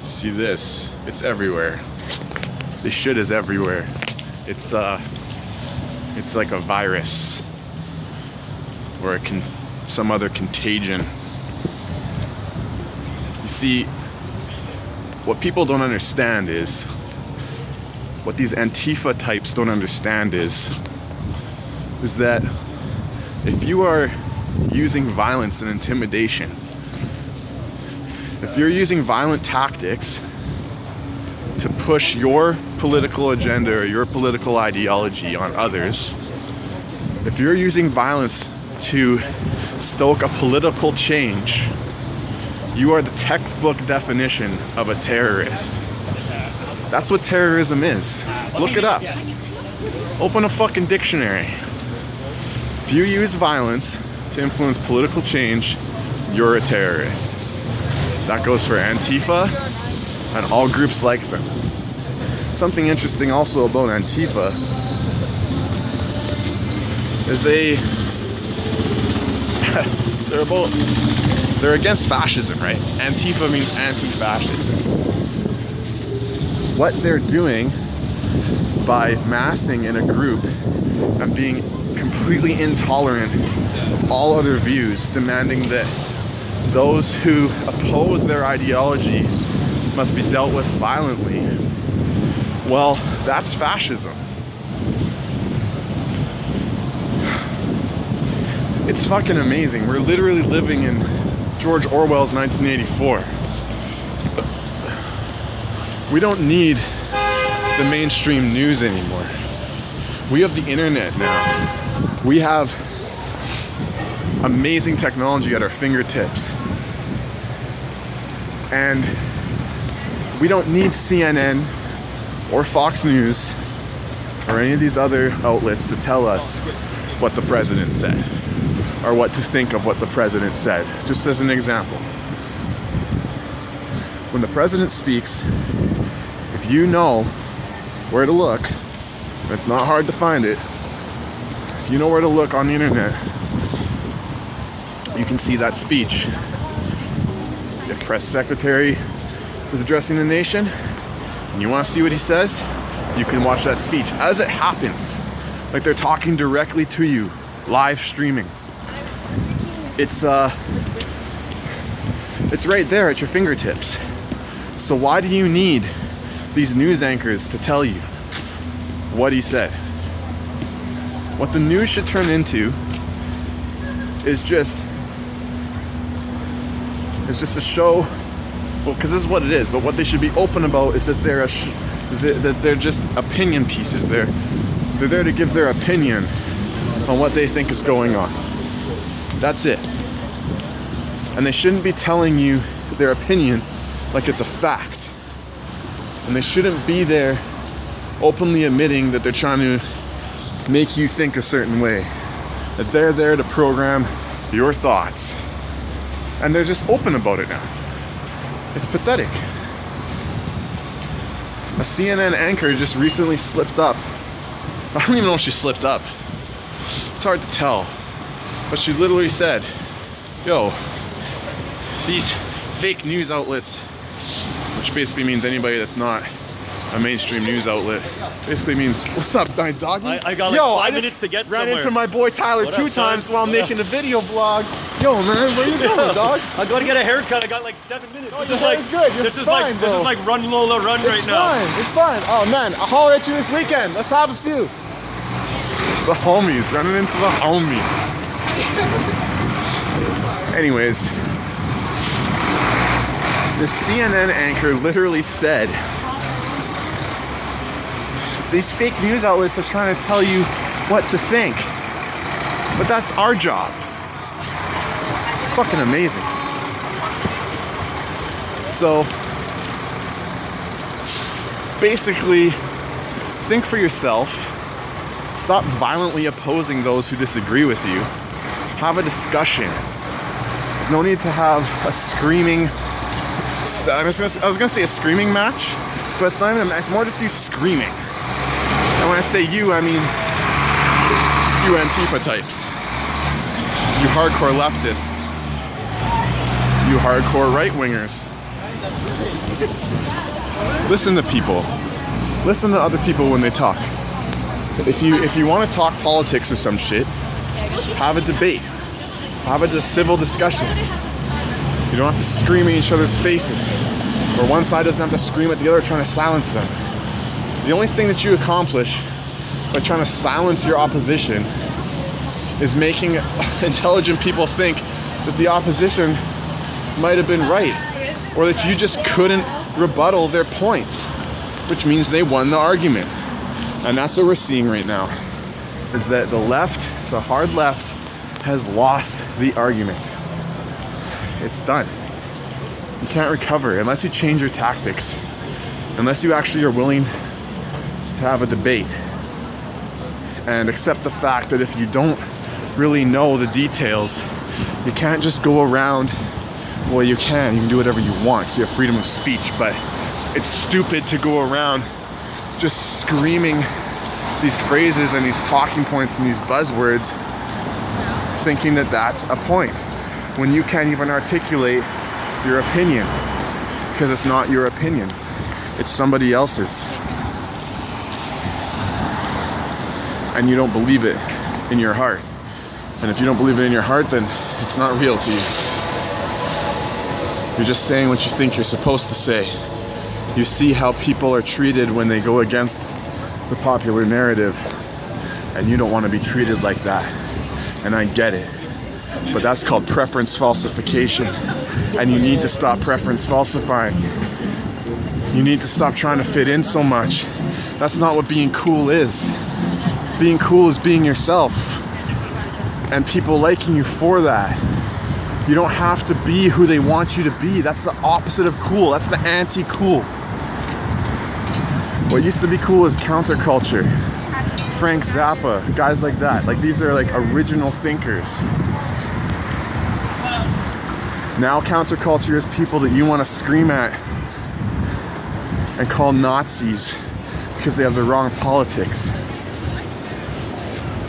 See this? It's everywhere. This shit is everywhere. It's like a virus or some other contagion. You see, what people don't understand is, what these Antifa types don't understand is that if you are using violence and intimidation, if you're using violent tactics to push your political agenda or your political ideology on others, if you're using violence to stoke a political change, you are the textbook definition of a terrorist. That's what terrorism is. Look it up. Open a fucking dictionary. If you use violence to influence political change, you're a terrorist. That goes for Antifa and all groups like them. Something interesting also about Antifa is they're against fascism, right? Antifa means anti-fascist. What they're doing by massing in a group and being completely intolerant of all other views, demanding that those who oppose their ideology must be dealt with violently, well, that's fascism. It's fucking amazing. We're literally living in George Orwell's 1984. We don't need the mainstream news anymore. We have the internet now. We have amazing technology at our fingertips. And we don't need CNN or Fox News or any of these other outlets to tell us what the president said or what to think of what the president said. Just as an example, when the president speaks, if you know where to look, and it's not hard to find it, if you know where to look on the internet, you can see that speech. If press secretary is addressing the nation and you want to see what he says, you can watch that speech as it happens, like they're talking directly to you, live streaming. It's right there at your fingertips. So why do you need these news anchors to tell you what he said? What the news should turn into is just a show. Well, because this is what it is. But what they should be open about is that they're just opinion pieces. They're there to give their opinion on what they think is going on. That's it. And they shouldn't be telling you their opinion like it's a fact. And they shouldn't be there openly admitting that they're trying to make you think a certain way. That they're there to program your thoughts. And they're just open about it now. It's pathetic. A CNN anchor just recently slipped up. I don't even know if she slipped up. It's hard to tell. But she literally said, yo, these fake news outlets, which basically means anybody that's not a mainstream news outlet, basically means, what's up, my doggy? I got like 5 minutes to get somewhere. Ran into my boy Tyler two times while making a video vlog. Yo, man, where you going, dog? I'm going to get a haircut. I got like 7 minutes. This is like good. This is like run Lola run right now. It's fine. Oh man, I'll holler at you this weekend. Let's have a few. The homies, running into the homies. Anyways, this CNN anchor literally said, these fake news outlets are trying to tell you what to think. But that's our job. It's fucking amazing. So, basically, think for yourself. Stop violently opposing those who disagree with you. Have a discussion. There's no need to have a screaming... I was gonna say a screaming match, but it's not even. It's more just you screaming. And when I say you, I mean you Antifa types, you hardcore leftists, you hardcore right-wingers, Listen to people. Listen to other people when they talk. If you want to talk politics or some shit, have a debate. Have a civil discussion. You don't have to scream in each other's faces. Or one side doesn't have to scream at the other trying to silence them. The only thing that you accomplish by trying to silence your opposition is making intelligent people think that the opposition might have been right, or that you just couldn't rebuttal their points, which means they won the argument. And that's what we're seeing right now, is that the left, the hard left, has lost the argument. It's done. You can't recover unless you change your tactics, unless you actually are willing to have a debate and accept the fact that if you don't really know the details, you can't just go around. Well, you can do whatever you want, so you have freedom of speech, but it's stupid to go around just screaming these phrases and these talking points and these buzzwords thinking that that's a point when you can't even articulate your opinion, because it's not your opinion, it's somebody else's, and you don't believe it in your heart. And if you don't believe it in your heart, then it's not real to you. You're just saying what you think you're supposed to say. You see how people are treated when they go against the popular narrative, and you don't want to be treated like that. And I get it. But that's called preference falsification. And you need to stop preference falsifying. You need to stop trying to fit in so much. That's not what being cool is. Being cool is being yourself. And people liking you for that. You don't have to be who they want you to be. That's the opposite of cool. That's the anti-cool. What used to be cool is counterculture. Frank Zappa, guys like that. Like, these are like original thinkers. Now counterculture is people that you want to scream at and call Nazis because they have the wrong politics.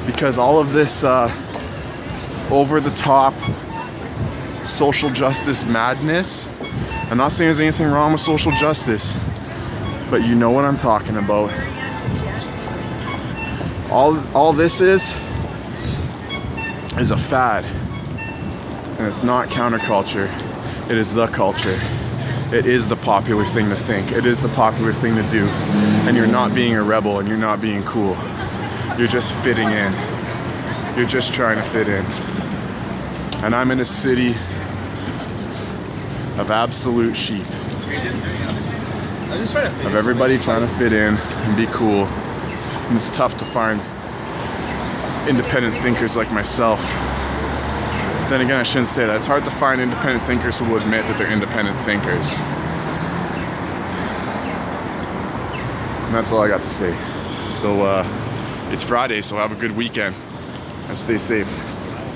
Because all of this over-the-top social justice madness, I'm not saying there's anything wrong with social justice, but you know what I'm talking about. All this is a fad. And it's not counterculture. It is the culture. It is the popular thing to think. It is the popular thing to do. And you're not being a rebel, and you're not being cool. You're just fitting in. You're just trying to fit in. And I'm in a city of absolute sheep. Of everybody trying to fit in and be cool. And it's tough to find independent thinkers like myself. Then again, I shouldn't say that. It's hard to find independent thinkers who will admit that they're independent thinkers. And that's all I got to say. So, it's Friday, so have a good weekend and stay safe.